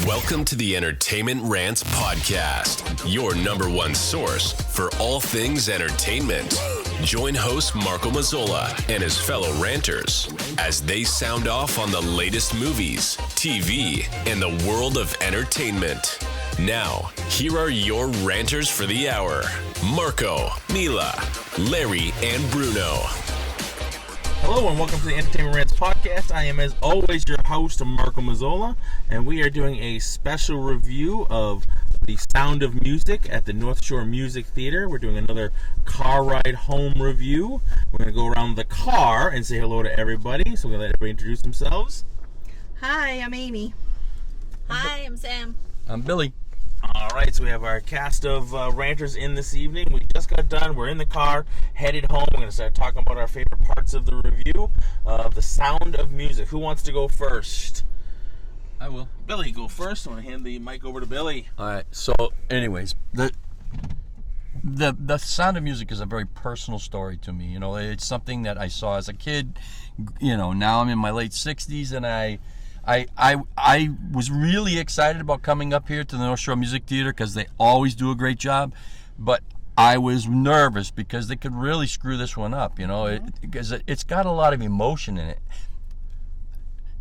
Welcome to the Entertainment Rants Podcast, your number one source for all things entertainment. Join host Marco Mazzola and his fellow ranters as they sound off on the latest movies, TV, and the world of entertainment. Now, here are your ranters for the hour, Marco, Mila, Larry, and Bruno. Hello and welcome to the Entertainment Rants Podcast. I am, as always, your host, Marco Mazzola, and we are doing a special review of The Sound of Music at the North Shore Music Theater. We're doing another car ride home review. We're going to go around the car and say hello to everybody. So we're going to let everybody introduce themselves. Hi, I'm Amy. Hi, I'm Sam. I'm Billy. All right, so we have our cast of ranters in this evening. We just got done. We're in the car, headed home. We're going to start talking about our favorite parts of the review of The Sound of Music. Who wants to go first? I will. Billy, go first. I want to hand the mic over to Billy. All right. So, anyways, the Sound of Music is a very personal story to me. You know, it's something that I saw as a kid. You know, now I'm in my late 60s, and I was really excited about coming up here to the North Shore Music Theater because they always do a great job, but I was nervous because they could really screw this one up, you know, because it's got a lot of emotion in it.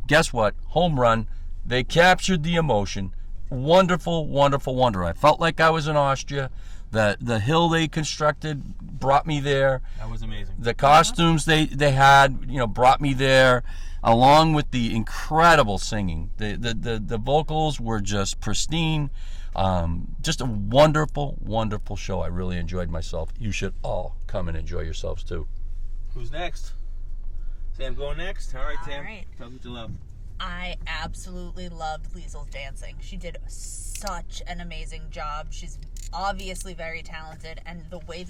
Guess what? Home run. They captured the emotion. Wonderful, wonderful, wonder. I felt like I was in Austria. The hill they constructed brought me there. That was amazing. The costumes they had, you know, brought me there, along with the incredible singing. The vocals were just pristine. Just a wonderful, wonderful show. I really enjoyed myself. You should all come and enjoy yourselves too. Who's next? Sam going next? All right, Sam. All right. Tell us what you love. I absolutely loved Liesel's dancing. She did such an amazing job. She's obviously very talented, and the way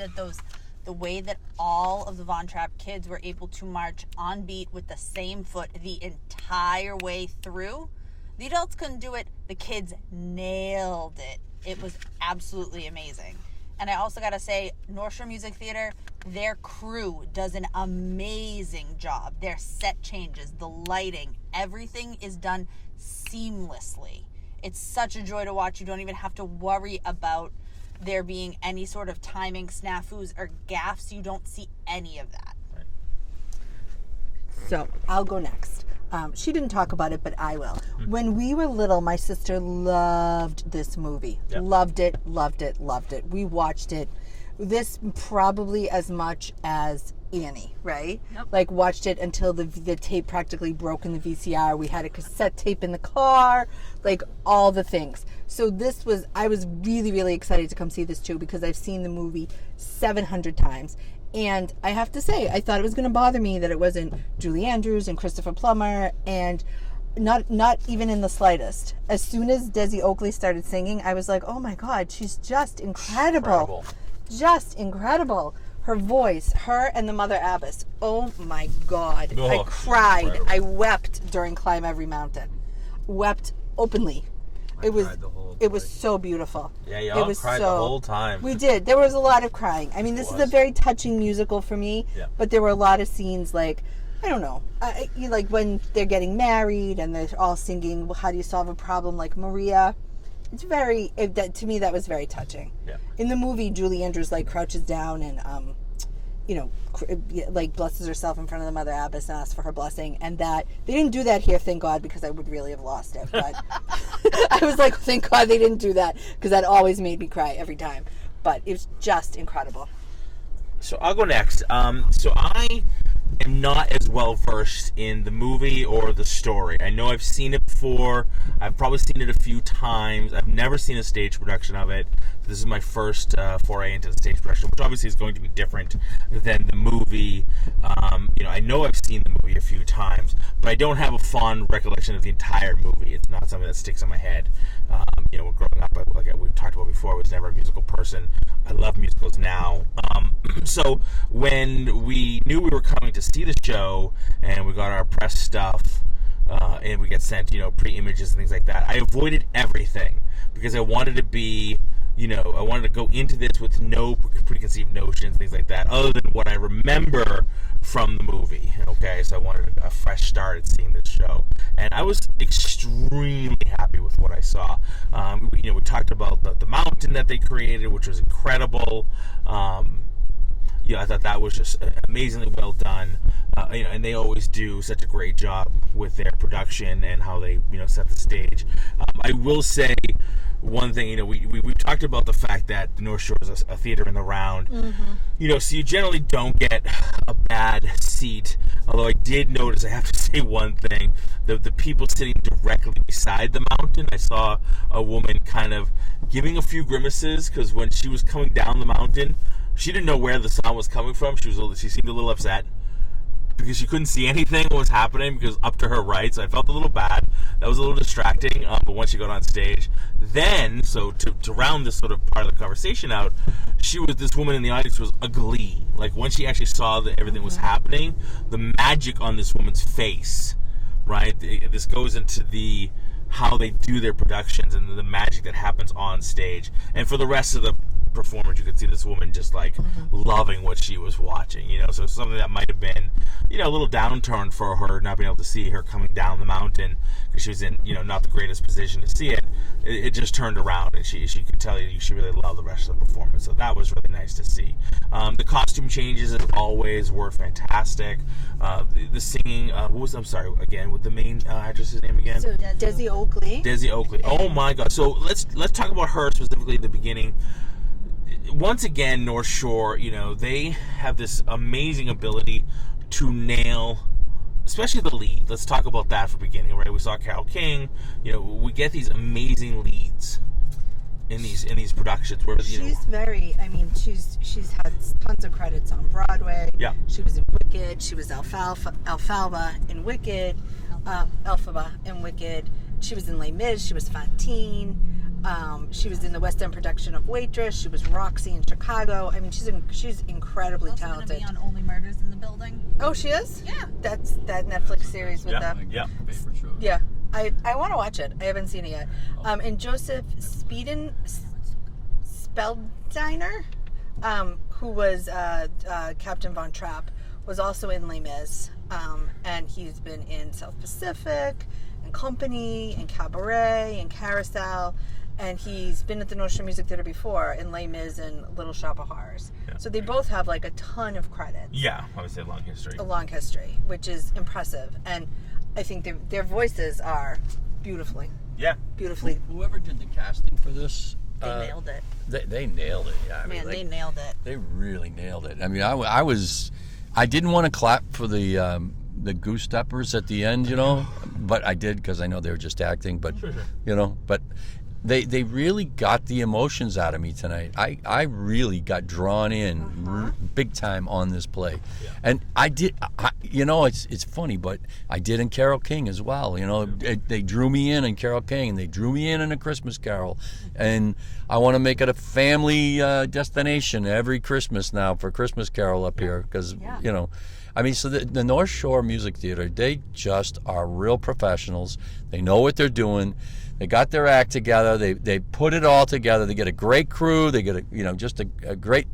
that all of the Von Trapp kids were able to march on beat with the same foot the entire way through. The adults couldn't do it. The kids nailed it. It was absolutely amazing. And I also got to say, North Shore Music Theater, their crew does an amazing job. Their set changes, the lighting, everything is done seamlessly. It's such a joy to watch. You don't even have to worry about there being any sort of timing snafus or gaffes. You don't see any of that. Right. So I'll go next. She didn't talk about it, but I will. When we were little, my sister loved this movie. Yep. Loved it, loved it, loved it. We watched it. This probably as much as Annie, right? Yep. Like watched it until the tape practically broke in the VCR. We had a cassette tape in the car, like all the things. So I was really, really excited to come see this too because I've seen the movie 700 times. And I have to say, I thought it was going to bother me that it wasn't Julie Andrews and Christopher Plummer, and not even in the slightest. As soon as Desi Oakley started singing, I was like, oh my God, she's just incredible. Just incredible. Her voice, her and the Mother Abbess. Oh my God. Oh, I cried. incredible. I wept during Climb Every Mountain. Wept openly. It was so beautiful. Yeah, y'all cried the whole time. We did. There was a lot of crying. I mean, this is a very touching musical for me, but there were a lot of scenes like, I don't know, like when they're getting married and they're all singing, well, how do you solve a problem, like Maria? It's to me, that was very touching. Yeah. In the movie, Julie Andrews like crouches down and, like blesses herself in front of the Mother Abbess and asks for her blessing, and that they didn't do that here, thank God, because I would really have lost it. But I was like, thank God they didn't do that, because that always made me cry every time. But it was just incredible. So I'll go next. So I am not as well versed in the movie or the story. I know I've seen it before. I've probably seen it a few times. I've never seen a stage production of it. This is my first foray into the stage production, which obviously is going to be different than the movie. I know I've seen the movie a few times, but I don't have a fond recollection of the entire movie. It's not something that sticks in my head. Growing up, like we've talked about before, I was never a musical person. I love musicals now. So when we knew we were coming to see the show and we got our press stuff, and we get sent, pre-images and things like that, I avoided everything because I wanted to be, I wanted to go into this with no preconceived notions, things like that, other than what I remember from the movie. Okay, so I wanted a fresh start at seeing this show, and I was extremely happy with what I saw. saw. We talked about the mountain that they created, which was incredible. I thought that was just amazingly well done. And they always do such a great job with their production and how they, set the stage. I will say one thing, we talked about the fact that the North Shore is a theater in the round. Mm-hmm. So you generally don't get a bad seat. Although I did notice, I have to say one thing, the people sitting directly beside the mountain, I saw a woman kind of giving a few grimaces because when she was coming down the mountain, she didn't know where the sound was coming from. She seemed a little upset because she couldn't see anything what was happening because up to her right. So I felt a little bad. That was a little distracting. But once she got on stage, then to round this sort of part of the conversation out, this woman in the audience was a glee. Like when she actually saw that everything was happening, the magic on this woman's face, right? This goes into how they do their productions and the magic that happens on stage. And for the rest of the performance, you could see this woman just loving what she was watching, so something that might have been a little downturn for her, not being able to see her coming down the mountain because she was in not the greatest position to see it. It just turned around and she could tell you she really loved the rest of the performance, so that was really nice to see. The costume changes as always were fantastic. The singing, with the main actress's name again? So Desi Oakley. Desi Oakley. Oh my God. So let's talk about her specifically at the beginning. Once again, North Shore, they have this amazing ability to nail, especially the lead. Let's talk about that for beginning, right? We saw Carole King. We get these amazing leads in these productions. Where she's very. I mean, she's had tons of credits on Broadway. Yeah. She was in Wicked. She was Elphaba in Wicked. Elphaba in Wicked. She was in Les Mis. She was Fantine. She was in the West End production of Waitress. She was Roxy in Chicago. I mean, she's incredibly she's talented. She's going to be on Only Murders in the Building. Oh, she is? Yeah. That's that Netflix series with them. Yeah. Favorite show. Yeah. I want to watch it. I haven't seen it yet. And Joseph Speldiner, who was Captain Von Trapp, was also in Les Mis. And he's been in South Pacific, and Company, and Cabaret, and Carousel. And he's been at the North Shore Music Theater before in Les Mis and Little Shop of Horrors. Yeah. So they both have a ton of credits. Yeah, I would say a long history. A long history, which is impressive. And I think their voices are beautifully. Yeah. Beautifully. Whoever did the casting for this, they nailed it. They nailed it. Yeah, they nailed it. They really nailed it. I mean, I didn't want to clap for the goose steppers at the end, but I did because I know they were just acting. But sure. But they really got the emotions out of me tonight. I really got drawn in big time on this play, and I did. It's funny, but I did in Carole King as well. They drew me in Carole King, and they drew me in A Christmas Carol, and I want to make it a family destination every Christmas now for Christmas Carol up here because I mean, so the North Shore Music Theater, they just are real professionals. They know what they're doing. They got their act together. They put it all together. They get a great crew. They get a great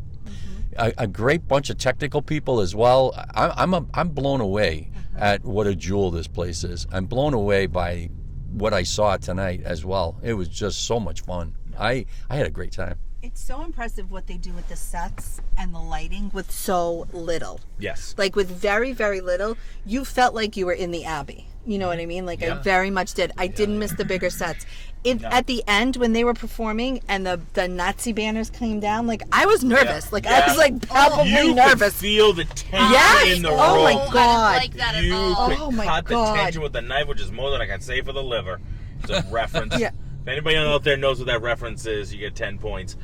a great bunch of technical people as well. I'm blown away at what a jewel this place is. I'm blown away by what I saw tonight as well. It was just so much fun. I had a great time. It's so impressive what they do with the sets and the lighting with so little. Yes. With very, very little, you felt like you were in the Abbey. You know what I mean? I very much did. I didn't miss the bigger sets. At the end, when they were performing and the Nazi banners came down, I was nervous. I was palpably nervous. You could feel the tension in the room. Oh my God. Like that at you all. could cut the tension with the knife, which is more than I can say for the liver. It's a reference. Yeah. If anybody out there knows what that reference is, you get 10 points.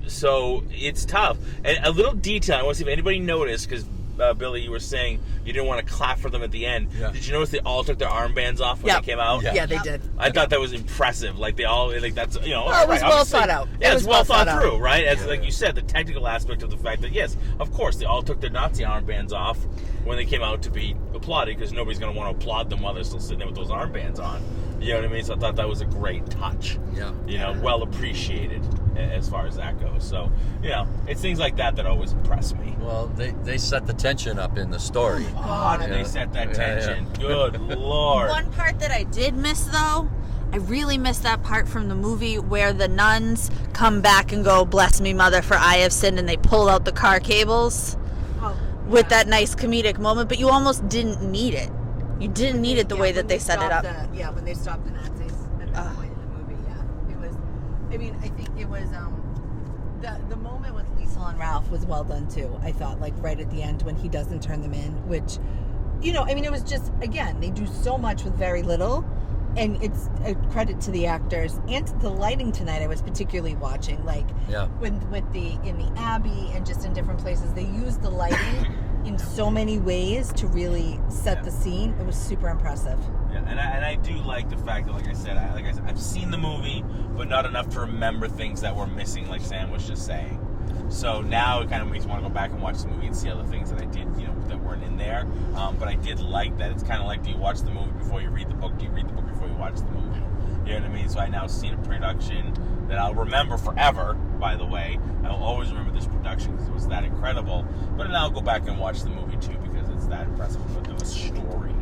So it's tough. And a little detail, I want to see if anybody noticed, because Billy, you were saying you didn't want to clap for them at the end. Yeah. Did you notice they all took their armbands off when they came out? Yeah, they did. I thought that was impressive. They all, that's, it was well thought out. Yeah, it's well thought through, right? As like you said, the technical aspect of the fact that, yes, of course, they all took their Nazi armbands off when they came out to be applauded, because nobody's going to want to applaud them while they're still sitting there with those armbands on. You know what I mean? So I thought that was a great touch. Yeah. Well appreciated as far as that goes. So, it's things like that always impress me. Well, they set the tension up in the story. Oh, God, they set that tension. Good Lord. One part that I did miss, though, I really miss that part from the movie where the nuns come back and go, "Bless me, Mother, for I have sinned," and they pull out the car cables with that nice comedic moment. But you almost didn't need it. You didn't need it the way that they set it up. When they stopped the Nazis at that point in the movie, it was. I mean, I think it was the moment with Liesl and Ralph was well done too. I thought, like right at the end when he doesn't turn them in, which, I mean, it was just again they do so much with very little. And it's a credit to the actors and to the lighting tonight. I was particularly watching, in the Abbey and just in different places. They used the lighting in so many ways to really set the scene. It was super impressive. Yeah, and I do like the fact that, like I said, I've seen the movie, but not enough to remember things that were missing, like Sam was just saying. So now it kind of makes me want to go back and watch the movie and see other things that I did, that weren't in there. But I did like that. It's kind of like, do you watch the movie before you read the book? Do you read the book before you watch the movie? You know what I mean? So I now seen a production that I'll remember forever, by the way. I'll always remember this production because it was that incredible. But then I'll go back and watch the movie, too, because it's that impressive of a story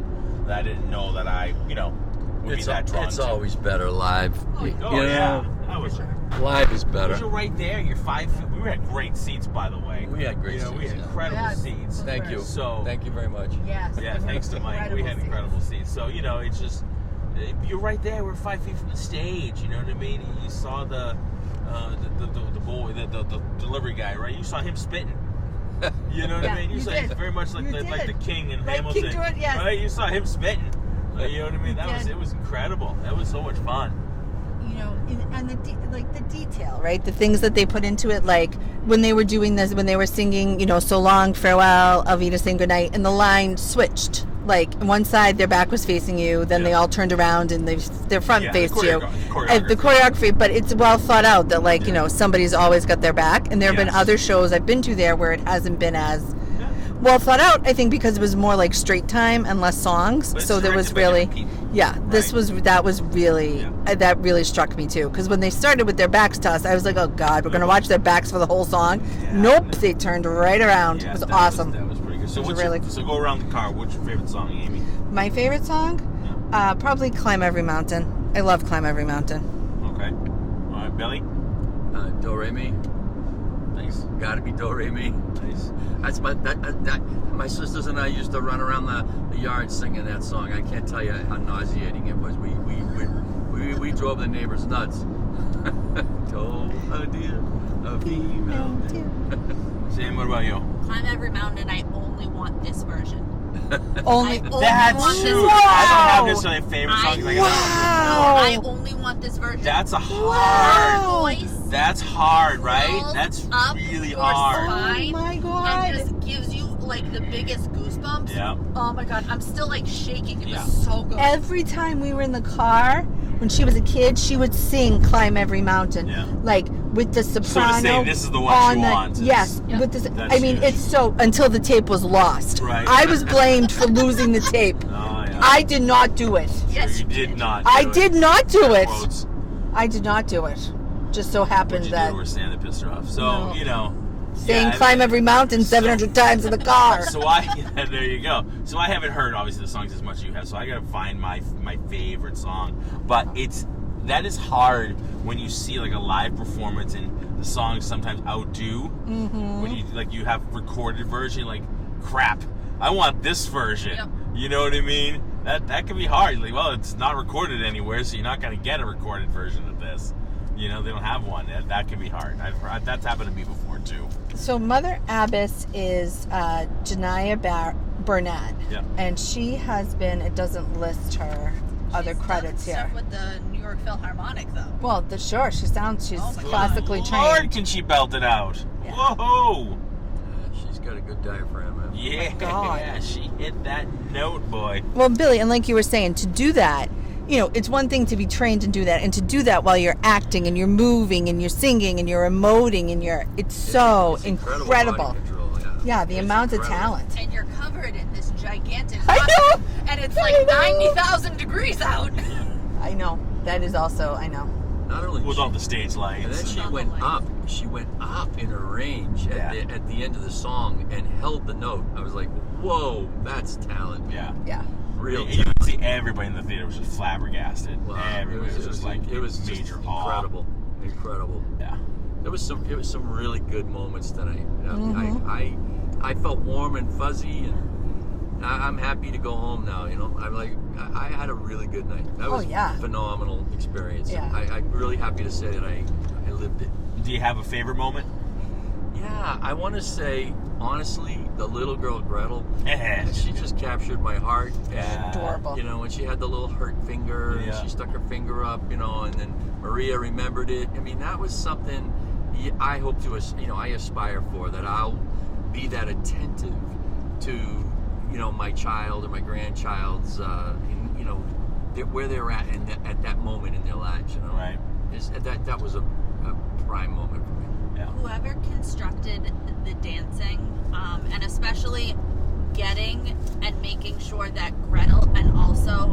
that I didn't know that I, would be that drawn to. It's always better live. Yeah. That was live is better. You're right there. You're 5 feet. We had great seats, by the way. We had great seats. We had incredible seats. Thank you. So thank you very much. Yes. Yeah, thanks to Mike. We had incredible seats. So, it's just, you're right there. We're 5 feet from the stage. You know what I mean? You saw the boy, the delivery guy, right? You saw him spitting. You know what I mean? You saw him very much like the king in Hamilton. King George, yes. Right? You saw him spitting. You know what I mean? It was incredible. That was so much fun. And the detail, right? The things that they put into it, like when they were doing this, when they were singing, so long, farewell, Alvita saying goodnight, and the line switched. Like one side, their back was facing you, then they all turned around and their front faced you. The choreography, but it's well thought out that somebody's always got their back, and there have been other shows I've been to there where it hasn't been as well thought out. I think because it was more like straight time and less songs, so there was really, that really struck me too. Because when they started with their backs to us, I was like, oh God, we're gonna watch their backs for the whole song. Nope, they turned right around. It was awesome. That was pretty good. So go around the car. What's your favorite song, Amy? My favorite song, probably "Climb Every Mountain." I love "Climb Every Mountain." Okay. All right, Billy. Do Re Mi. Nice. Gotta be Do Re Mi. Nice. That's my sisters and I used to run around the yard singing that song. I can't tell you how nauseating it was. We drove the neighbors nuts. Told a deer a female deer. Sam, what about you? Climb Every Mountain. I only want this version. Only that's true. I don't have necessarily a favorite song. I only want this version. That's a hard voice. That's hard, right? That's really hard. Oh my God! And just gives you the biggest goosebumps. Yeah. Oh my God! I'm still shaking. It was so good. Every time we were in the car when she was a kid, she would sing "Climb Every Mountain," with the soprano. So to say, this is the one she wants. Yes, with this. I mean, it's so until the tape was lost. Right. I was blamed for losing the tape. Oh yeah. I did not do it. Yes, you did not. I did not do it. Quotes. I did not do it. Just so happened that. What'd you do? Or Santa pissed her off. So saying "Climb Every Mountain" 700 times in the car. So there you go. So I haven't heard obviously the songs as much as you have. So I gotta find my favorite song. But that is hard when you see a live performance and the songs sometimes outdo when you have recorded version. Crap, I want this version. Yep. You know what I mean? That can be hard. It's not recorded anywhere, so you're not gonna get a recorded version of this. They don't have one. That can be hard. That's happened to me before too. So Mother Abbess is Janiyah Burnett, and she has been. It doesn't list her other credits here. Stuff with the New York Philharmonic though. Well, she's classically trained. Lord, can she belt it out? Yeah. Whoa! She's got a good diaphragm. Man. Yeah, God. She hit that note, boy. Well, Billy, and like you were saying, to do that. It's one thing to be trained and do that, and to do that while you're acting and you're moving and you're singing and you're emoting and it's so incredible. Yeah, the amount of talent. And you're covered in this gigantic I know. And it's 90,000 degrees out. I know. That is also, I know. Not only with all the stage lights. And then she went up. She went up in her range at the end of the song and held the note. I was like, whoa, that's talent. Yeah. Yeah. real You time. could see everybody in the theater was just flabbergasted. Wow. Everybody was just like, it was major just awe. incredible. Yeah. It was some really good moments tonight. I felt warm and fuzzy, and I'm happy to go home now. I had a really good night. That was a phenomenal experience. Yeah. I'm really happy to say that I lived it. Do you have a favorite moment? Yeah, I want to say, honestly, the little girl Gretel, Yeah. she just captured my heart. Yeah. Adorable. When she had the little hurt finger, and she stuck her finger up, and then Maria remembered it. I mean, that was something I hope to, I aspire for, that I'll be that attentive to, my child or my grandchild's, where they're at at that moment in their lives, Right. That was a prime moment for me. Yeah. Whoever constructed the dancing, and especially getting and making sure that Gretel and also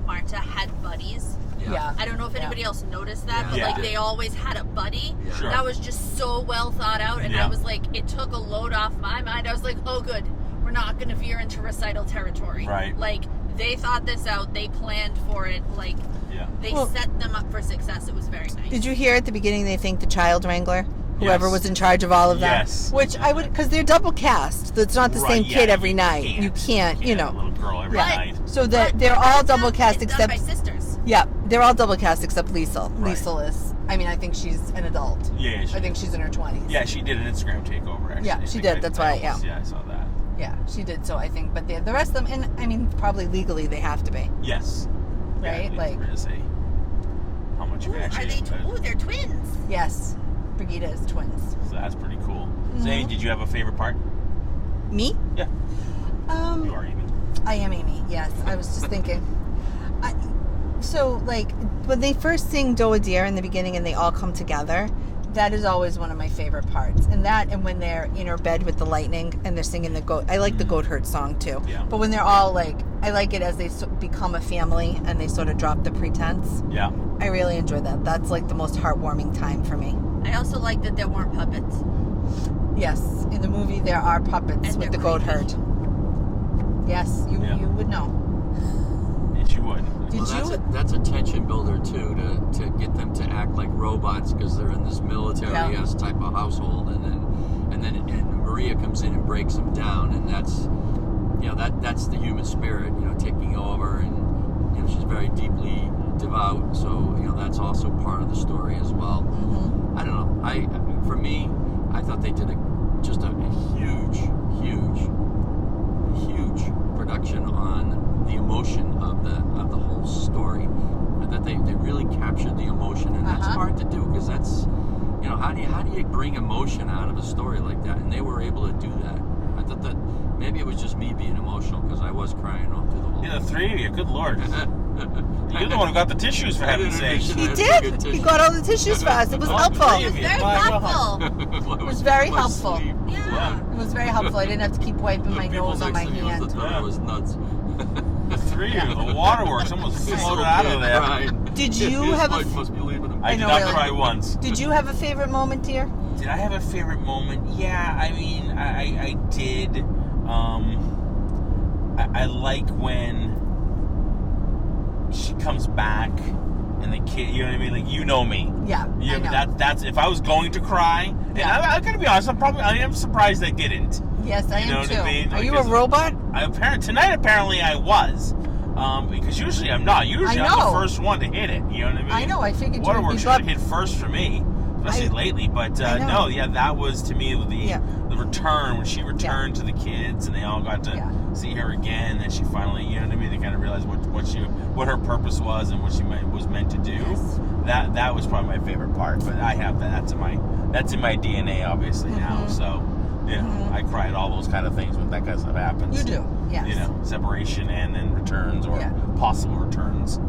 Marta had buddies. Yeah. I don't know if anybody else noticed that, but Yeah. like they always had a buddy. Yeah. Sure. That was just so well thought out, and Yeah. I was like, it took a load off my mind. I was like, oh good, we're not going to veer into recital territory. Right. Like they thought this out, they planned for it, like Yeah. they Well- set them up for success. It was very nice. Did you hear at the beginning they thanked the child wrangler? Whoever Yes. was in charge of all of that. Yes. Which I would, because they're double cast. It's not the Right, same yeah, kid every you night. You can't, a little girl every Yeah. night. So that But they're all it's double done- cast it's except. done by sisters. Yeah, they're all double cast except Liesel. Right. Liesel is, I mean, I think she's an adult. Yeah, I think she's in her 20s. Yeah, she did an Instagram takeover, actually. Yeah, I she think did, that's why, Yeah, I saw that. Yeah, she did. So I think, but the rest of them, and I mean, probably legally they have to be. Yes. Right, Yeah, like- there is how much you Ooh, actually. are they? They're twins. Yes, Brigida is twins. So that's pretty cool. Mm-hmm. Zane, did you have a favorite part? Me? Yeah. You are Amy. I am Amy. Yes, I was just thinking. So, like, when they first sing "Doe Deer" in the beginning, and they all come together, that is always one of my favorite parts. And that, and when they're in her bed with the lightning and they're singing the goat. I like the Goat Herd song too. Yeah. But when they're all like, I like it as they become a family and they sort of drop the pretense. Yeah. I really enjoy that. That's like the most heartwarming time for me. I also like that there weren't puppets. Yes, in the movie there are puppets And with the they're Goat creepy. Herd. Yes, you would know. Yes, you would. Did you? That's a tension builder too, to get them to act like robots because they're in this military-esque type of household, and then Maria comes in and breaks them down, and that's the human spirit, taking over, and she's very deeply devout, so that's also part of the story as well. Mm-hmm. I don't know. For me, I thought they did just a huge production on the emotion of the whole story, and that they really captured the emotion, and that's hard to do because that's how do you bring emotion out of a story like that, and they were able to do that. I thought that maybe it was just me being emotional because I was crying all through the whole Yeah, the three of you. Good Lord. You're the one who got the tissues, for heaven's sake. He did. He got all the tissues for us. It was helpful. three It of was you. very Why not? thoughtful. It was very helpful. Yeah. It was very helpful. I didn't have to keep wiping my nose on my hand. Thought it was nuts. The three of you. The waterworks almost floated out of there. Did you have a? Must be leaving him. I did know, not really. cry once. Did you have a favorite moment, dear? Did I have a favorite moment? Yeah, I mean, I did. I like when she comes back and the kid, you know what I mean? Like, you know me. Yeah, I know. That's if I was going to cry, and Yeah. I gotta be honest, I am surprised I didn't. Yes, I You know am what too. I mean? Are you a Because robot? Tonight, apparently, I was. Because usually I'm not. Usually I I'm know. the first one to hit it. You know what I mean? I know. I figured you would Waterworks be should have hit first for me, especially lately. But I know. no, yeah, that was to me the return when she returned to the kids and they all got to see her again. And she finally, you know what I mean? They kind of realized what her purpose was and what she was meant to do. Yes. That was probably my favorite part. But I have that. That's in my DNA, obviously now. So. Yeah, I cry at all those kind of things when that kind of stuff happens. You do, yes. You know, separation and then returns or possible returns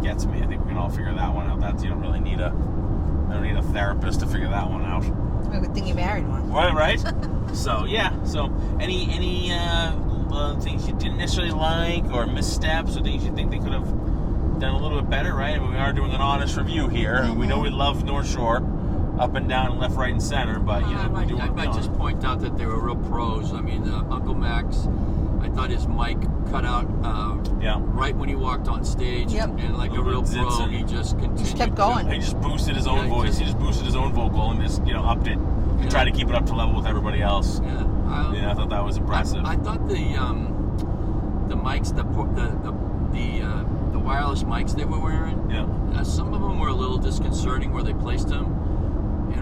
gets me. I think we can all figure that one out. That's I don't need a therapist to figure that one out. A good thing you married one. Right? So any things you didn't necessarily like or missteps or things you think they could have done a little bit better, right? I mean, we are doing an honest review here. Mm-hmm. We know we love North Shore. Up and down, left, right, and center, but I might just point out that they were real pros. I mean, Uncle Max I thought his mic cut out right when he walked on stage. Yep. And like a real pro, he just continued. Just kept going. He just boosted his own voice. He just boosted his own vocal and just upped it and tried to keep it up to level with everybody else. Yeah. I thought that was impressive. I thought the mics, the wireless mics they were wearing. Yeah. Some of them were a little disconcerting where they placed them.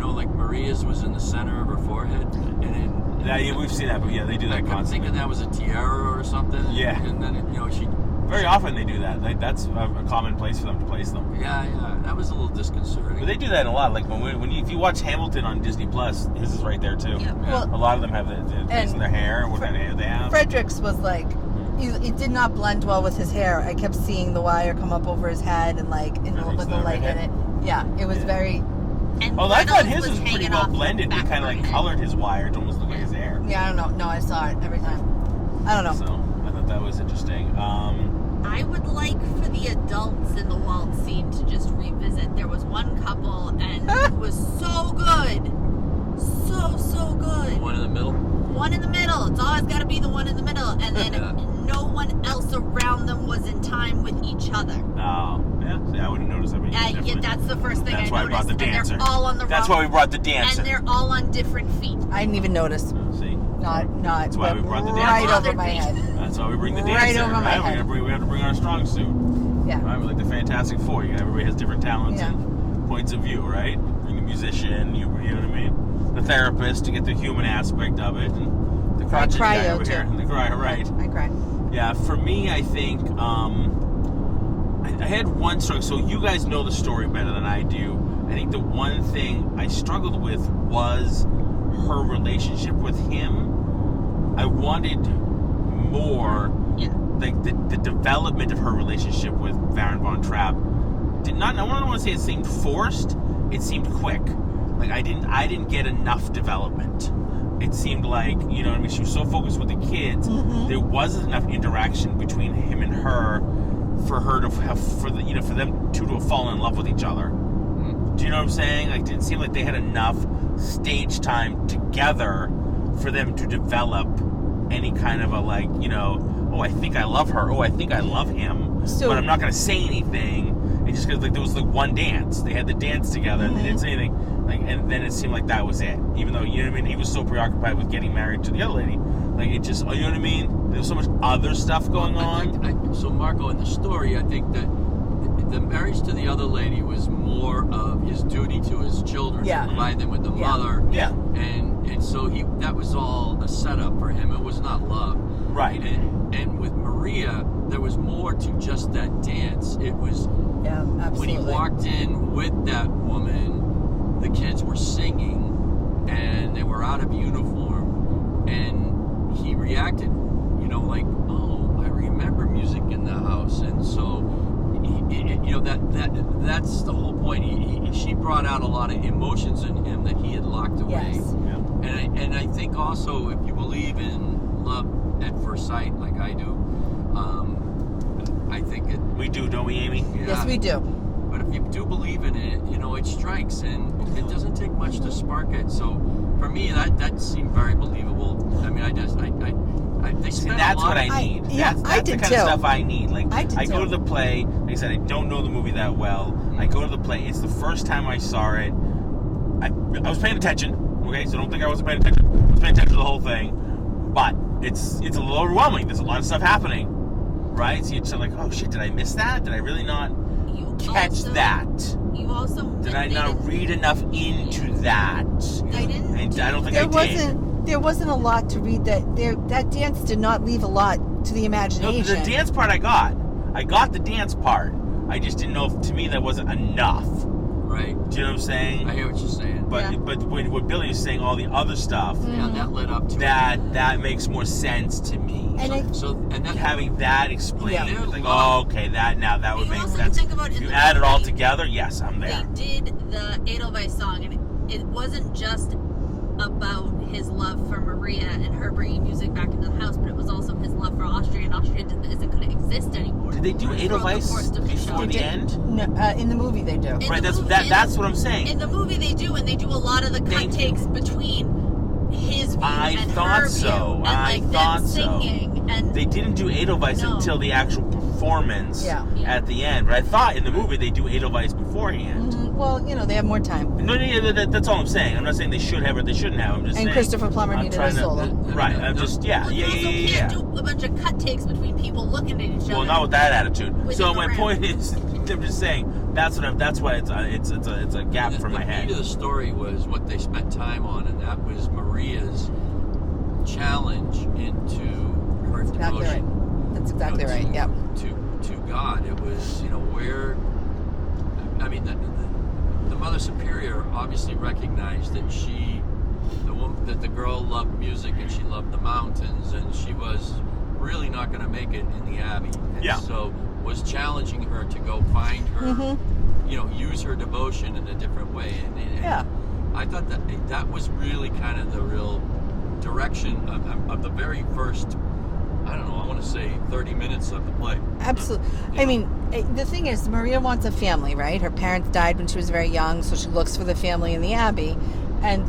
Like Maria's was in the center of her forehead, and we've seen that, but they do that I'm constantly. thinking that was a tiara or something. Yeah. And then she. Very often they do that. That's a common place for them to place them. Yeah, that was a little disconcerting. But they do that a lot. Like if you watch Hamilton on Disney Plus, his is right there too. Yeah. Well, A lot of them have the place in their hair, what kind of hair they have. Frederick's was like, it did not blend well with his hair. I kept seeing the wire come up over his head and with the light in it. Yeah, it was very. And I thought his was was pretty hanging well off the blended. They back kind of of like her colored his wire to almost look like his hair. Yeah, I don't know. No, I saw it every time. I don't know. So I thought that was interesting. I would like for the adults in the Walt scene to just revisit. There was one couple and it was so good. So good. One in the middle. One in the middle. It's always got to be the one in the middle. And then no one else around them was in time with each other. Oh, yeah. See, I wouldn't notice that. Yeah, that's the first thing That's I why we brought noticed. the dancer. And they're all on the That's wrong, why we brought the dancer. and they're all on different feet. I didn't even notice. See? Not. That's why we brought the right dancer. over my head. That's why we bring the Right dancer. over my head. We have to bring our strong suit. Yeah. Right? We're like the Fantastic Four. Everybody has different talents Yeah. and points of view, right? Bring the musician, you know what I mean? The therapist to get the human aspect of it. And the crotchety cry, guy though, over too. here. And the cry, right. I cried. Yeah, for me, I think I had one struggle. So you guys know the story better than I do. I think the one thing I struggled with was her relationship with him. I wanted more, like the development of her relationship with Baron von Trapp. I don't want to say it seemed forced. It seemed quick. Like I didn't get enough development. It seemed like, you know what I mean, she was so focused with the kids, there wasn't enough interaction between him and her for her to have, for them to have fallen in love with each other. Do you know what I'm saying? Like, it didn't seem like they had enough stage time together for them to develop any kind of a, like, oh, I think I love her, oh, I think I love him, but I'm not going to say anything. And just because, like, there was, like, one dance. They had the dance together, and they didn't say anything. Like, and then it seemed like that was it. Even though, you know what I mean, he was so preoccupied with getting married to the other lady. Like, it just, you know what I mean? There was so much other stuff going on. So, Marco, in the story, I think that the marriage to the other lady was more of his duty to his children, to provide them with the mother. Yeah. And so that was all a setup for him. It was not love. Right. And with Maria, there was more to just that dance. It was absolutely. when he walked in with that woman, the kids were singing and they were out of uniform, and he reacted, like, oh, I remember music in the house. And so that's the whole point. She brought out a lot of emotions in him that he had locked away. Yes. Yeah. And I think also, if you believe in love at first sight, like I do, I think we do, don't we, Amy? Yeah. Yes, we do. But if you do believe in it, it strikes, and it doesn't take much to spark it. So for me, that seemed very believable. I mean, they spent that's a lot what I need. That's I the did kind too. of stuff I need. Like, I go too. to the play. Like I said, I don't know the movie that well. I go to the play. It's the first time I saw it. I was paying attention. Okay, so don't think I wasn't paying attention. I was paying attention to the whole thing. But it's a little overwhelming. There's a lot of stuff happening, right? So you're just like, oh shit, did I miss that? Did I really not catch that? You also Did I not read enough into that? I didn't. And I don't think I did. There wasn't a lot to read. That dance did not leave a lot to the No, imagination. the dance part I got. I got the dance part. I just didn't know if, to me, that wasn't enough. Right. Do you know what I'm saying? I hear what you're saying. But what Billy is saying, all the other stuff, Yeah, that led up to that makes more sense to me. And Having that explained, Yeah. like, oh, okay, that would You make also sense. think about If in you the add it all movie, together, yes, I'm there. They did the Edelweiss song, and it wasn't just about his love for Maria and her bringing music back into the house, but it was also his love for Austria, and Austria isn't going to exist anymore. Did they do throughout the Edelweiss course of the show. before the end? No, in the movie they do. In Right, the movie- that's what I'm saying. In the movie they do, and they do a lot of the cut takes between his view I and thought her so. view, and I like thought them so. singing, and They didn't do Edelweiss No. until the actual performance Yeah. at the end. But I thought in the movie they do Edelweiss beforehand. Well, they have more time. No, that's all I'm saying. I'm not saying they should have or they shouldn't have. I'm just And saying. Christopher Plummer I'm needed a trying to- solo. Right. I'm just, Well, you also can't do a bunch of cut takes between people looking at each other. Well, not with that attitude. With So him my around. point is, I'm just saying that's why it's a gap for my The head. meat of the story was what they spent time on, and that was Maria's challenge into her Exactly right. devotion. That's exactly right. Yep. To God. It was, where, I mean, the Mother Superior obviously recognized that that the girl loved music and she loved the mountains, and she was really not going to make it in the Abbey. And Yeah. so was challenging her to go find her, use her devotion in a different way. And Yeah. I thought that was really kind of the real direction of the very first, I don't know, I want to say 30 minutes of the play. Absolutely. I mean, the thing is, Maria wants a family, right? Her parents died when she was very young, so she looks for the family in the Abbey. And,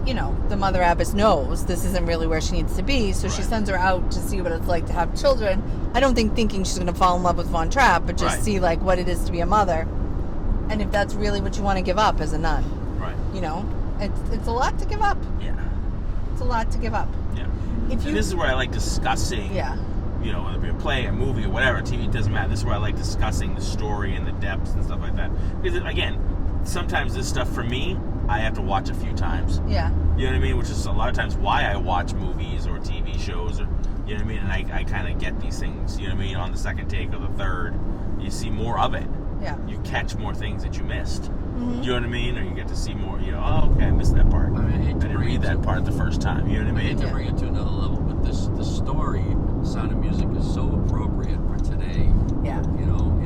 the Mother Abbess knows this isn't really where she needs to be, so she sends her out to see what it's like to have children. I don't thinking she's going to fall in love with Von Trapp, but just see, what it is to be a mother. And if that's really what you want to give up as a nun. Right. It's a lot to give up. Yeah. It's a lot to give up. Yeah. If you, And this is where I like discussing. Yeah. Whether it be a play, a movie, or whatever, TV, it doesn't matter. This is where I like discussing the story and the depths and stuff like that. Because, again, sometimes this stuff, for me, I have to watch a few times. Yeah. You know what I mean? Which is a lot of times why I watch movies or TV shows, or, you know what I mean? And I kind of get these things, you know what I mean? On the second take or the third, you see more of it. Yeah. You catch more things that you missed. You know what I mean? Or you get to see more, oh, okay, I missed that part. I mean, I hate to didn't bring read it that to- part the first time. You know what I I hate mean? to bring it to another level, but the story, Sound of Music, is so appropriate for today. Yeah.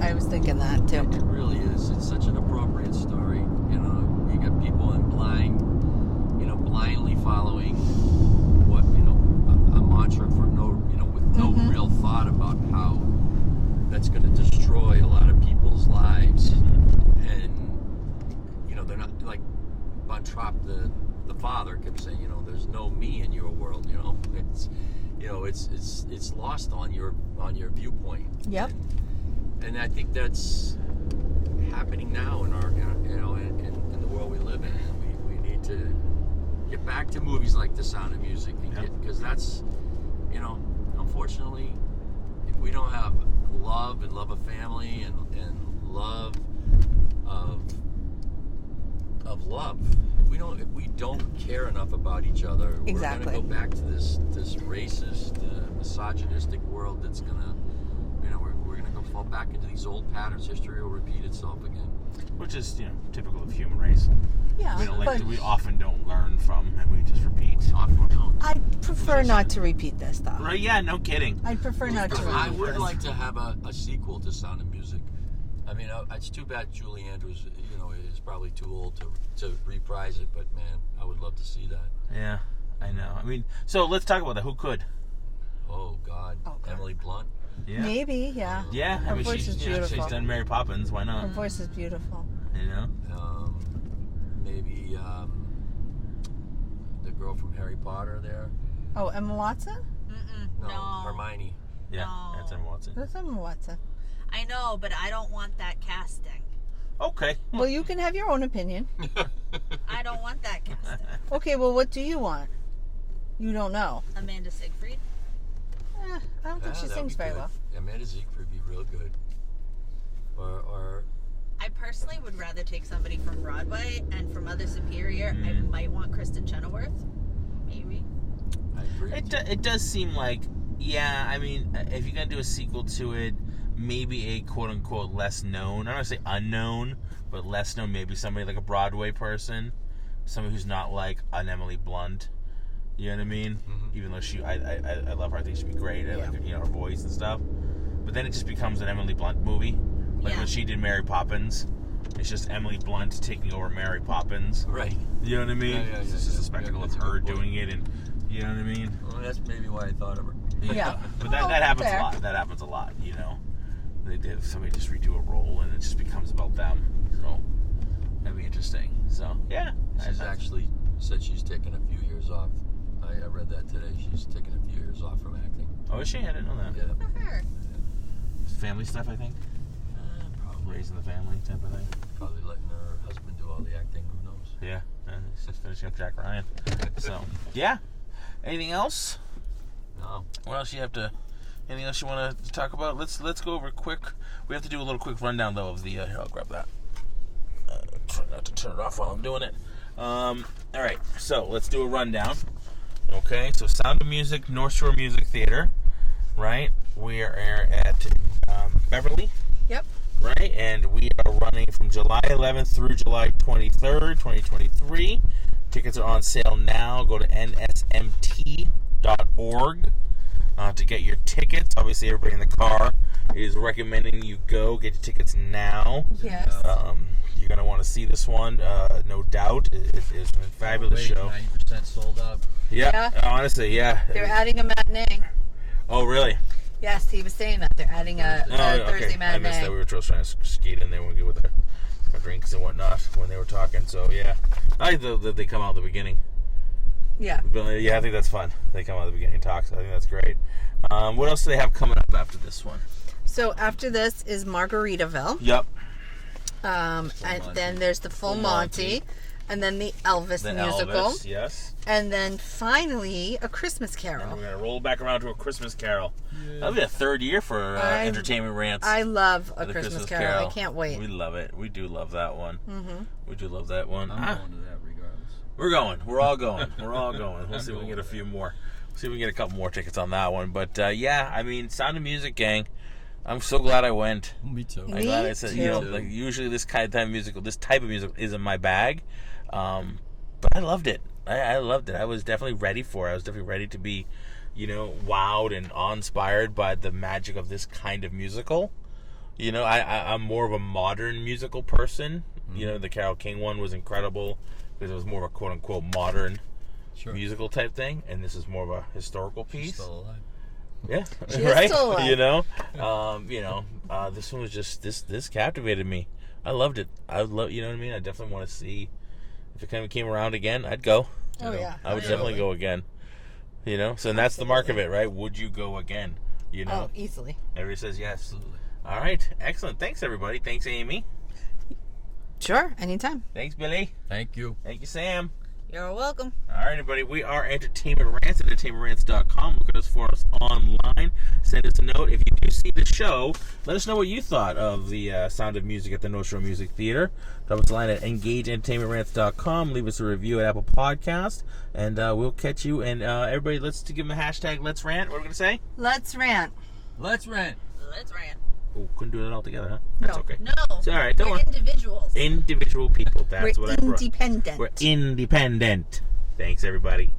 I was thinking that, too. It really is. It's such an appropriate story. You got people in blindly following what, a mantra for with no real thought about how that's going to destroy a lot of people's lives. And, they're not, like Von Trapp, the father, kept saying, there's no me in your world, it's lost on your viewpoint. Yep. And I think that's happening now in our, in the world we live in. And we need to get back to movies like The Sound of Music, because that's, unfortunately, if we don't have love and love of family and love of love, if we don't care enough about each other, Exactly. we're going to go back to this racist, misogynistic world that's going to, we're going to go fall back into these old patterns. History will repeat itself again. Which is, typical of human race. Yeah. We often don't learn from, and we just repeat. I prefer not to repeat this stuff. Right? Yeah, no kidding. I'd prefer not to repeat I would this. like to have a sequel to Sound of Music. I mean, it's too bad Julie Andrews, is probably too old to reprise it, but man, I would love to see that. Yeah, I know. I mean, so let's talk about that. Who could? Oh God, Emily Blunt. Yeah. Maybe, yeah. Yeah, Her voice is beautiful. she's done Mary Poppins. Why Her not? voice is beautiful. Maybe the girl from Harry Potter there. Oh, Emma Watson? No, Hermione. Yeah, No. that's Emma Watson. That's Emma Watson. I know, but I don't want that casting. Okay. Well, you can have your own opinion. I don't want that casting. Okay, well, what do you want? You don't know. Amanda Siegfried. I don't think she that'd sings be very good. well. Amanda Siegfried would be real good. Or I personally would rather take somebody from Broadway, and for Mother Superior, I might want Kristen Chenoweth. Maybe. I agree. It does seem like, yeah, I mean, if you're going to do a sequel to it, maybe a quote-unquote less known, I'm not going to say unknown, but less known, maybe somebody like a Broadway person, somebody who's not like an Emily Blunt, you know what I mean? Mm-hmm. Even though I love her, I think she'd be great, I like her voice and stuff, but then it just becomes an Emily Blunt movie, like when she did Mary Poppins. It's just Emily Blunt taking over Mary Poppins. Right. You know what I mean? It's just a spectacle of her doing it, and you know what I mean? Well, that's maybe why I thought of her. Yeah. But that happens fair. a lot. That happens a lot, They did somebody just redo a role, and it just becomes about them. So that'd be interesting. So yeah, She's actually said she's taken a few years off I read that today. She's taking a few years off from acting. Oh, is she? I didn't know that. Yeah. For her. Family stuff, I think. Probably. Raising the family type of thing. Probably letting her husband do all the acting. Who knows? Yeah, it's just finishing up Jack Ryan. So, yeah. Anything else? No. What else you have to? Anything else you want to talk about? Let's go over quick. We have to do a little quick rundown though of the. Here, I'll grab that. Try not to turn it off while I'm doing it. All right, so let's do a rundown. Okay, so Sound of Music, North Shore Music Theater, right? We are at Beverly. Yep. Right, and we are running from July 11th through July 23rd, 2023. Tickets are on sale now. Go to nsmt.org to get your tickets. Obviously, everybody in the car is recommending you go get your tickets now. Yes. You're going to want to see this one, no doubt. It's a fabulous show. 90% sold out. Yeah, honestly, yeah. They're adding a matinee. Oh, really? Yes, he was saying that. They're adding a Thursday matinee. I missed that. We were just trying to skate in there when we get with our drinks and whatnot when they were talking. So, yeah. I like that they come out at the beginning. Yeah. But, yeah, I think that's fun. They come out at the beginning and talk, so I think that's great. What else do they have coming up after this one? So after this is Margaritaville. Yep. And then there's the Full Monty. And then the Elvis musical. Elvis, yes. And then finally a Christmas And Carol. we're going to roll back around to A Christmas Carol. That'll be a third year for Entertainment Rants. I love A The Christmas Carol. I can't wait. We love it. We do love that one. Mm-hmm. We do love that one. I'm going to that regardless. We're going. We're all going. We're all going. We'll see if we can get a few more. See if we can get a couple more tickets on that one. But, yeah, I mean, Sound of Music, gang. I'm so glad I went. Me too. I'm glad I said, like usually this type of musical isn't my bag. But I loved it. I loved it. I was definitely ready for it. I was definitely ready to be, wowed and awe-inspired by the magic of this kind of musical. I'm more of a modern musical person. The Carole King one was incredible because it was more of a quote-unquote modern musical type thing, and this is more of a historical piece. She's still alive. Yeah, She is right. still alive. This one was just this captivated me. I loved it. I love, you know what I mean. I definitely want to see if it kind of came around again. I'd go. Oh, yeah. I would definitely go again. So and that's the mark of it, right? Would you go again? Oh, easily. Everybody says yes. Absolutely. All right, excellent. Thanks everybody. Thanks Amy. Sure, anytime. Thanks Billy. Thank you. Thank you Sam. You're welcome. All right, everybody. We are Entertainment Rants at entertainmentrants.com. Look at us for us online. Send us a note. If you do see the show, let us know what you thought of the Sound of Music at the North Shore Music Theater. Drop us a line at engageentertainmentrants.com. Leave us a review at Apple Podcast, and we'll catch you. And everybody, let's give them a hashtag. Let's rant. What are we gonna say? Let's rant. Let's rant. Let's rant. Oh, couldn't do it all together, huh? That's okay. No. It's all right. Don't We're worry. individuals. Individual people. That's We're what I brought. independent. We're independent. Thanks, everybody.